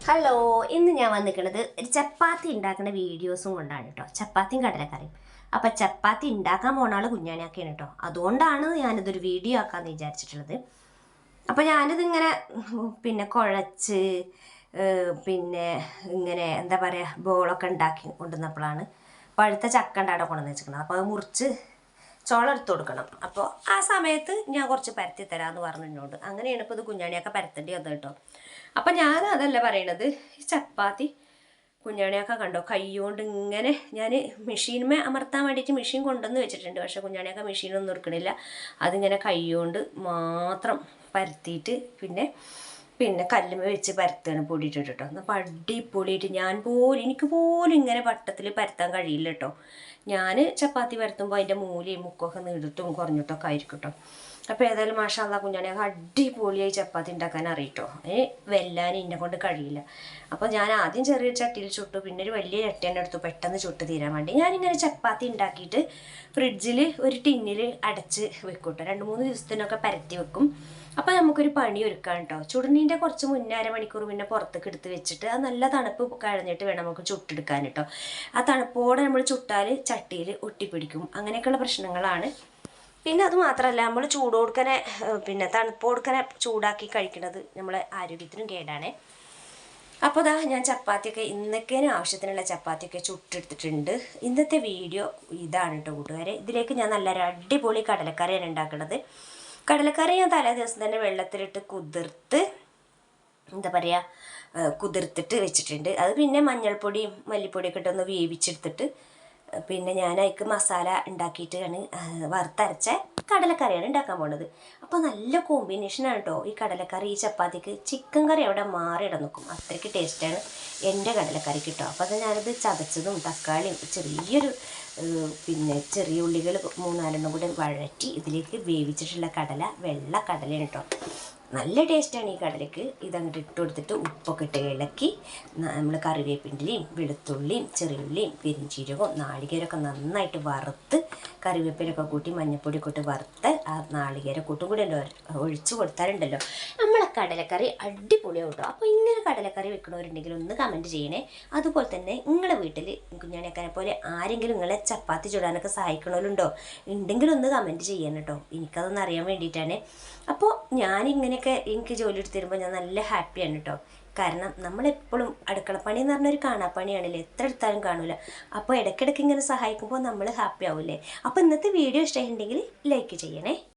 Hello, ഇന്ന് ഞാൻ വന്നിരിക്കുന്നത് ഒരു ചപ്പാത്തി ഉണ്ടാക്കുന്ന വീഡിയോസും കൊണ്ടാണ് കേട്ടോ. ചപ്പാത്തിയും കടലക്കറിയും. അപ്പം ചപ്പാത്തി ഉണ്ടാക്കാൻ പോണ ആൾ കുഞ്ഞാണിയാക്കിയാണ് കേട്ടോ. അതുകൊണ്ടാണ് ഞാനിതൊരു വീഡിയോ ആക്കാമെന്ന് വിചാരിച്ചിട്ടുള്ളത്. അപ്പം ഞാനിതിങ്ങനെ കുഴച്ച് പിന്നെ ഇങ്ങനെ എന്താ പറയുക ബോളൊക്കെ ഉണ്ടാക്കി കൊണ്ടുവന്നപ്പോഴാണ് പഴുത്ത ചക്ക ഉണ്ട് അവിടെ കൊണ്ടുവന്ന് വെച്ചിരിക്കുന്നത്. അപ്പോൾ അത് മുറിച്ച് ചോളം എടുത്ത് കൊടുക്കണം. അപ്പോൾ ആ സമയത്ത് ഞാൻ കുറച്ച് പരത്തി തരാമെന്ന് പറഞ്ഞു എന്നോട്. അങ്ങനെയാണ് ഇപ്പോൾ ഇത് കുഞ്ഞാണിയൊക്കെ പരത്തേണ്ടി വന്നത് കേട്ടോ. അപ്പം ഞാൻ അതല്ല പറയണത്, ഈ ചപ്പാത്തി കുഞ്ഞാണിയൊക്കെ കണ്ടോ കൈകൊണ്ട് ഇങ്ങനെ ഞാൻ മെഷീനുമേ അമർത്താൻ വേണ്ടിയിട്ട് മെഷീൻ കൊണ്ടുവന്ന് വെച്ചിട്ടുണ്ട്. പക്ഷേ കുഞ്ഞാണിയൊക്കെ മെഷീനൊന്നും എടുക്കണില്ല. അതിങ്ങനെ കൈകൊണ്ട് മാത്രം പരത്തിയിട്ട് പിന്നെ കല്ലുമ്മ വെച്ച് പരത്താണ് പൊടിയിട്ടിട്ട് കേട്ടോ. എന്നാൽ അടിപൊളിയിട്ട് എനിക്ക് പോലും ഇങ്ങനെ വട്ടത്തിൽ പരത്താൻ കഴിയില്ല കേട്ടോ. ഞാൻ ചപ്പാത്തി പരത്തുമ്പോൾ അതിൻ്റെ മൂലയും മുക്കൊക്കെ നീടിട്ടും കുറഞ്ഞിട്ടൊക്കെ ആയിരിക്കും കേട്ടോ. അപ്പോൾ ഏതായാലും മാഷാ അല്ലാ കുഞ്ഞാണിയൊക്കെ അടിപൊളിയായി ചപ്പാത്തി ഉണ്ടാക്കാൻ അറിയിട്ടോ. വെല്ലാൻ എന്നെ കൊണ്ട് കഴിയില്ല. അപ്പോൾ ഞാൻ ആദ്യം ചെറിയ ചട്ടിയിൽ ചുട്ടു, പിന്നെ ഒരു വലിയ ചട്ടി തന്നെ എടുത്തു പെട്ടെന്ന് ചുട്ട് തീരാൻ വേണ്ടി. ഞാനിങ്ങനെ ചപ്പാത്തി ഉണ്ടാക്കിയിട്ട് ഫ്രിഡ്ജിൽ ഒരു ടിന്നിൽ അടച്ച് വെക്കും കേട്ടോ. 2-3 ദിവസത്തിനൊക്കെ പരത്തി വെക്കും. അപ്പോൾ നമുക്കൊരു പണി ഒരുക്കാം കേട്ടോ. ചുടുന്നതിൻ്റെ കുറച്ച് മുന്നേ അരമണിക്കൂർ മുന്നേ പുറത്തേക്ക് എടുത്ത് വെച്ചിട്ട് അത് നല്ല തണുപ്പ് കഴിഞ്ഞിട്ട് വേണം നമുക്ക് ചുട്ടെടുക്കാൻ കേട്ടോ. ആ തണുപ്പോടെ നമ്മൾ ചുട്ടാൽ ചട്ടിയിൽ ഒട്ടിപ്പിടിക്കും. അങ്ങനെയൊക്കെയുള്ള പ്രശ്നങ്ങളാണ്. പിന്നെ അത് മാത്രമല്ല, നമ്മൾ ചൂടോടുക്കനെ തണുപ്പോടുക്കനെ ചൂടാക്കി കഴിക്കുന്നത് നമ്മളെ ആരോഗ്യത്തിനും കേടാണ്. അപ്പോൾ ദാ ഞാൻ ചപ്പാത്തിയൊക്കെ ഇന്നൊക്കേനും ആവശ്യത്തിനുള്ള ചപ്പാത്തിയൊക്കെ ചുട്ടെടുത്തിട്ടുണ്ട്. ഇന്നത്തെ വീഡിയോ ഇതാണ് കേട്ടോ കൂട്ടുകാരെ. ഇതിലേക്ക് ഞാൻ നല്ലൊരു അടിപൊളി കടലക്കറിയാണ് ഉണ്ടാക്കുന്നത്. കടലക്കറി ഞാൻ തലേ ദിവസം തന്നെ വെള്ളത്തിലിട്ട് കുതിർത്തിട്ട് വെച്ചിട്ടുണ്ട്. അത് പിന്നെ മഞ്ഞൾപ്പൊടിയും മല്ലിപ്പൊടിയൊക്കെ ഇട്ടൊന്ന് വേവിച്ചെടുത്തിട്ട് പിന്നെ ഞാൻ അതിക്ക് മസാല ഉണ്ടാക്കിയിട്ടാണ് വറുത്തരച്ച കടലക്കറിയാണ് ഉണ്ടാക്കാൻ പോകുന്നത്. അപ്പോൾ നല്ല കോമ്പിനേഷനാണ് കേട്ടോ ഈ കടലക്കറി ഈ ചപ്പാത്തിക്ക്. ചിക്കൻ കറി അവിടെ മാറിയിട നിൽക്കും, അത്രയ്ക്ക് ടേസ്റ്റാണ് എൻ്റെ കടലക്കറിക്ക് കേട്ടോ. അപ്പോൾ അത് ഞാനത് ചതച്ചതും തക്കാളിയും ചെറിയൊരു ചെറിയ ഉള്ളികൾ 3-4 കൂടെ വഴറ്റി ഇതിലേക്ക് വേവിച്ചിട്ടുള്ള വെള്ള കടലയാണ് കേട്ടോ. നല്ല ടേസ്റ്റാണ് ഈ കടലയ്ക്ക്. ഇതങ്ങോട്ട് ഇട്ട് കൊടുത്തിട്ട് ഉപ്പൊക്കെ ഇട്ട് ഇളക്കി നമ്മൾ കറിവേപ്പിൻ്റെയും വെളുത്തുള്ളിയും ചെറിയുള്ളിയും പെരിഞ്ചീരകവും നാളികേരമൊക്കെ നന്നായിട്ട് വറുത്ത് കറിവേപ്പിലൊക്കെ കൂട്ടി മഞ്ഞൾപ്പൊടിയൊക്കെ ഇട്ട് വറുത്ത് ആ നാളികേരക്കൂട്ടും കൂടി ഒഴിച്ച് കൊടുത്താലുണ്ടല്ലോ നമ്മളെ കടലക്കറി അടിപൊളിയാവും കേട്ടോ. അപ്പോൾ ഇങ്ങനെ കടലക്കറി വെക്കണവരുണ്ടെങ്കിൽ ഒന്ന് കമൻറ്റ് ചെയ്യണേ. അതുപോലെ തന്നെ നിങ്ങളുടെ വീട്ടിൽ കുഞ്ഞാണിയക്കാരെ പോലെ ആരെങ്കിലും നിങ്ങളെ ചപ്പാത്തി ചുടാനൊക്കെ സഹായിക്കണമല്ലുണ്ടോ ഉണ്ടെങ്കിൽ ഒന്ന് കമൻറ്റ് ചെയ്യണം കേട്ടോ. എനിക്കതൊന്ന് അറിയാൻ വേണ്ടിയിട്ടാണ്. അപ്പോൾ ഞാനിങ്ങനെയൊക്കെ എനിക്ക് ജോലി എടുത്ത് തരുമ്പോൾ ഞാൻ നല്ല ഹാപ്പിയാണ് കേട്ടോ. കാരണം നമ്മളെപ്പോഴും അടുക്കളപ്പണി എന്ന് പറഞ്ഞൊരു കാണാപ്പണിയാണല്ലേ, എത്ര എടുത്താലും കാണൂല. അപ്പോൾ ഇടയ്ക്കിടയ്ക്ക് ഇങ്ങനെ സഹായിക്കുമ്പോൾ നമ്മൾ ഹാപ്പി ആവില്ലേ. അപ്പോൾ ഇന്നത്തെ വീഡിയോ ഇഷ്ടമായിട്ടുണ്ടെങ്കിൽ ലൈക്ക് ചെയ്യണേ.